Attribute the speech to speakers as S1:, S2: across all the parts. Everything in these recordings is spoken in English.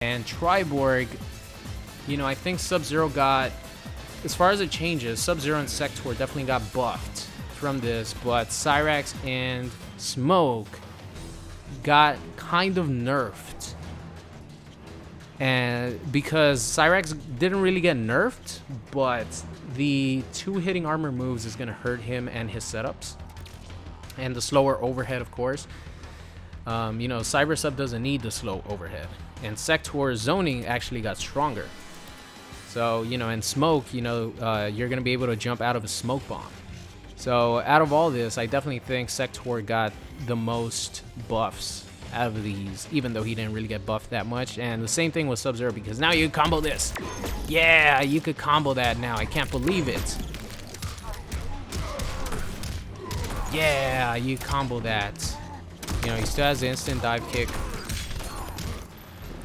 S1: And Triborg, you know, I think Sub-Zero got, as far as it changes, Sub-Zero and Sektor definitely got buffed from this, but Cyrax and Smoke got kind of nerfed. And because Cyrax didn't really get nerfed, but the 2 hitting armor moves is going to hurt him and his setups. And the slower overhead, of course. You know, Cyber Sub doesn't need the slow overhead. And Sektor's zoning actually got stronger. So, you know, in Smoke, you know, you're going to be able to jump out of a smoke bomb. So, out of all this, I definitely think Sektor got the most buffs out of these, even though he didn't really get buffed that much. And the same thing with Sub-Zero, because now you can combo this. Yeah, you could combo that now. I can't believe it. Yeah, you combo that. You know, he still has the instant dive kick.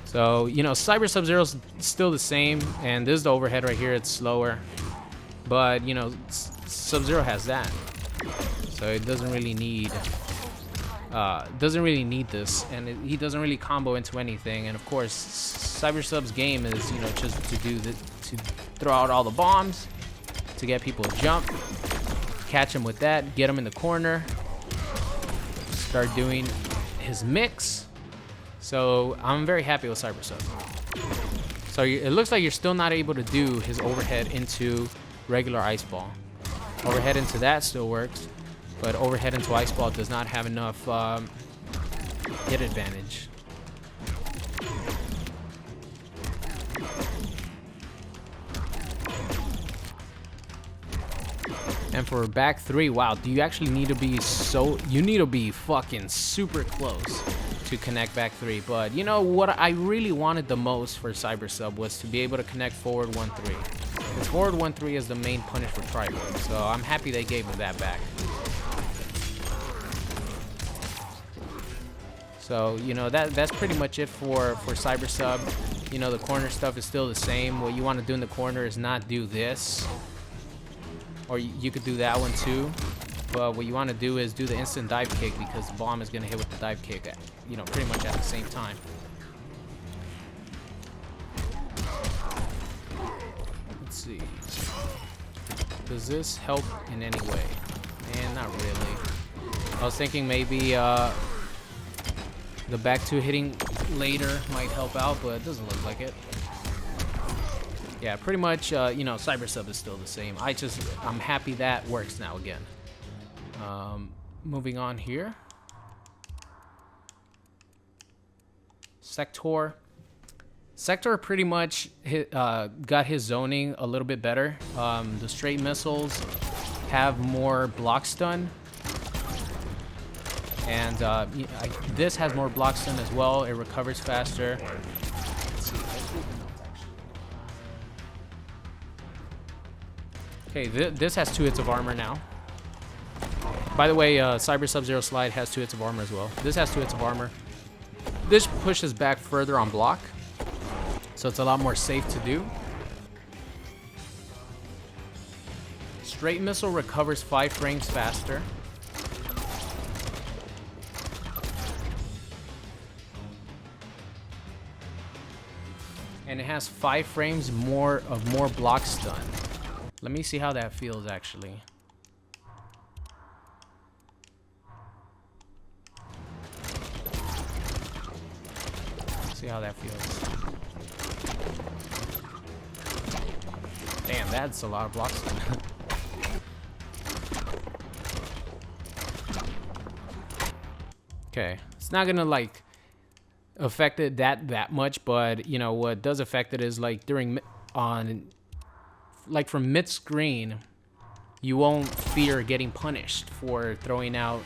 S1: So, you know, Cyber Sub-Zero's still the same, and this is the overhead right here. It's slower, but you know, Sub-Zero has that, so it doesn't really need this, and he doesn't really combo into anything. And of course, Cyber Sub's game is, you know, just to throw out all the bombs, to get people to jump, catch him with that, get him in the corner, start doing his mix. So I'm very happy with Cyber Sub. So it looks like you're still not able to do his overhead into regular ice ball. Overhead into that still works, but overhead into ice ball does not have enough hit advantage. And for back 3, wow, do you actually need to be you need to be fucking super close to connect back 3. But you know what I really wanted the most for Cyber Sub was to be able to connect forward 1-3. Because forward 1-3 is the main punish for Triborg, so I'm happy they gave him that back. So, you know, that's pretty much it for Cyber Sub. You know, the corner stuff is still the same. What you want to do in the corner is not do this. Or you could do that one too. But what you want to do is do the instant dive kick, because the bomb is going to hit with the dive kick, you know, pretty much at the same time. Let's see. Does this help in any way? Man, not really. I was thinking maybe the back 2 hitting later might help out, but it doesn't look like it. Yeah, pretty much, you know, Cyber Sub is still the same. I'm happy that works now again. Moving on here. Sektor pretty much got his zoning a little bit better. The straight missiles have more block stun. And this has more block stun as well. It recovers faster. Okay, this has 2 hits of armor now. By the way, Cyber Sub-Zero Slide has 2 hits of armor as well. This has 2 hits of armor. This pushes back further on block, so it's a lot more safe to do. Straight missile recovers 5 frames faster. And it has 5 frames more block stun. Let me see how that feels actually. See how that feels. Damn, that's a lot of block stun. Okay, it's not gonna like affect it that much, but you know what does affect it is like like from mid screen, you won't fear getting punished for throwing out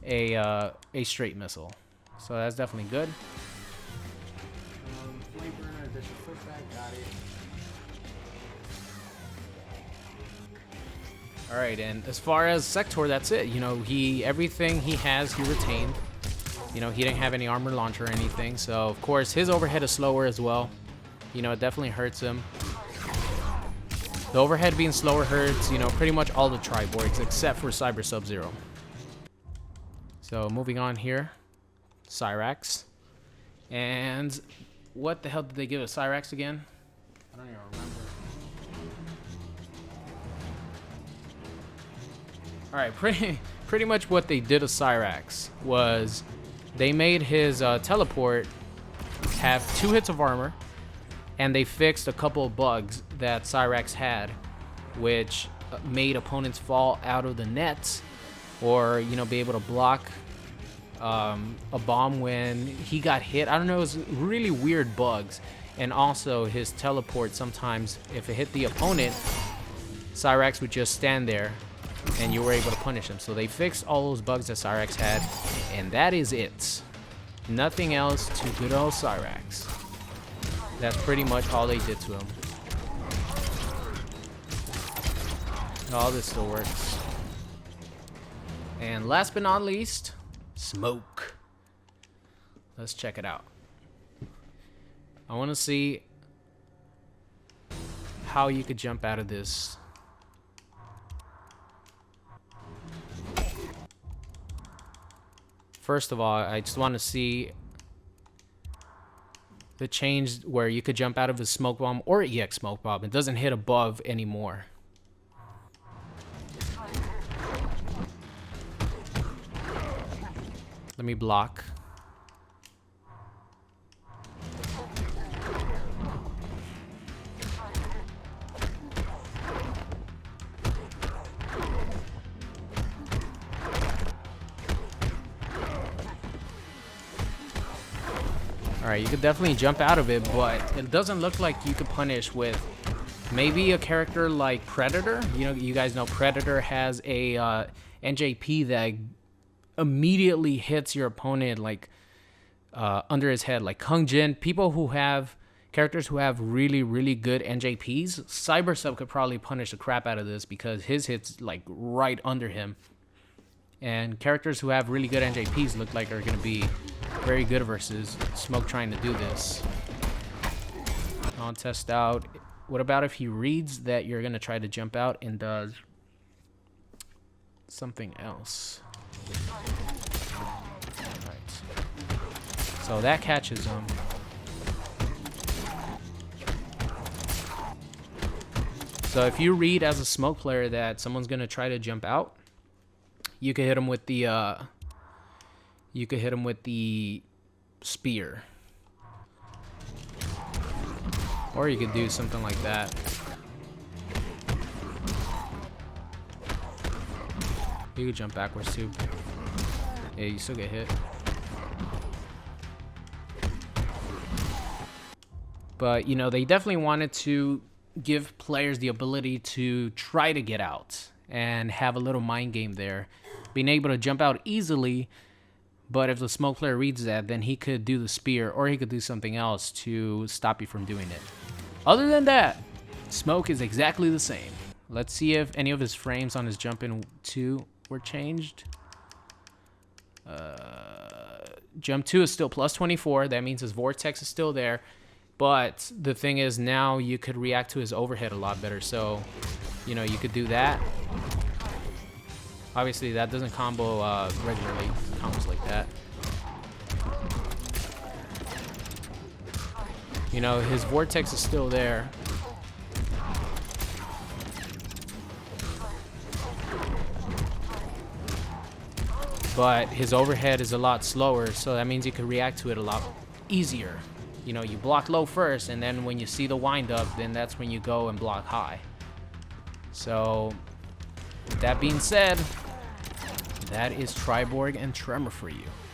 S1: a straight missile. So that's definitely good. All right, and as far as Sektor, that's it. You know, everything he has, he retained. You know, he didn't have any armor launcher or anything, so of course his overhead is slower as well. You know, it definitely hurts him. The overhead being slower hurts, you know, pretty much all the Triborgs except for Cyber Sub-Zero. So moving on here, Cyrax. And what the hell did they give a Cyrax again? I don't even remember. Alright, pretty much what they did to Cyrax was they made his teleport have 2 hits of armor, and they fixed a couple of bugs that Cyrax had, which made opponents fall out of the nets, or, you know, be able to block a bomb when he got hit. I don't know, it was really weird bugs. And also his teleport, sometimes if it hit the opponent, Cyrax would just stand there and you were able to punish him. So they fixed all those bugs that Cyrax had, and that is it. Nothing else to good old Cyrax. That's pretty much all they did to him. All this still works. And last but not least, smoke. Let's check it out. I want to see how you could jump out of this. First of all, I just want to see the change where you could jump out of a smoke bomb or EX smoke bomb. It doesn't hit above anymore. Let me block. Alright, you could definitely jump out of it, but it doesn't look like you could punish with maybe a character like Predator. You know, you guys know Predator has a NJP that immediately hits your opponent like under his head, like Kung Jin. People who have characters who have really good NJPs, Cyber Sub could probably punish the crap out of this because his hits like right under him. And characters who have really good NJPs look like are going to be very good versus Smoke trying to do this. I'll test out. What about if he reads that you're going to try to jump out and does something else? Alright. So that catches him. So if you read as a Smoke player that someone's going to try to jump out, you could hit him with the spear. Or you could do something like that. You could jump backwards too. Yeah, you still get hit. But, you know, they definitely wanted to give players the ability to try to get out and have a little mind game there. Being able to jump out easily, but if the Smoke player reads that, then he could do the spear or he could do something else to stop you from doing it. Other than that, Smoke is exactly the same. Let's see if any of his frames on his jump in 2 were changed. Jump 2 is still plus 24. That means his vortex is still there. But the thing is, now you could react to his overhead a lot better. So, you know, you could do that. Obviously, that doesn't combo regularly. Combos like that. You know, his vortex is still there. But his overhead is a lot slower, so that means you can react to it a lot easier. You know, you block low first, and then when you see the wind up, then that's when you go and block high. So, with that being said, that is Triborg and Tremor for you.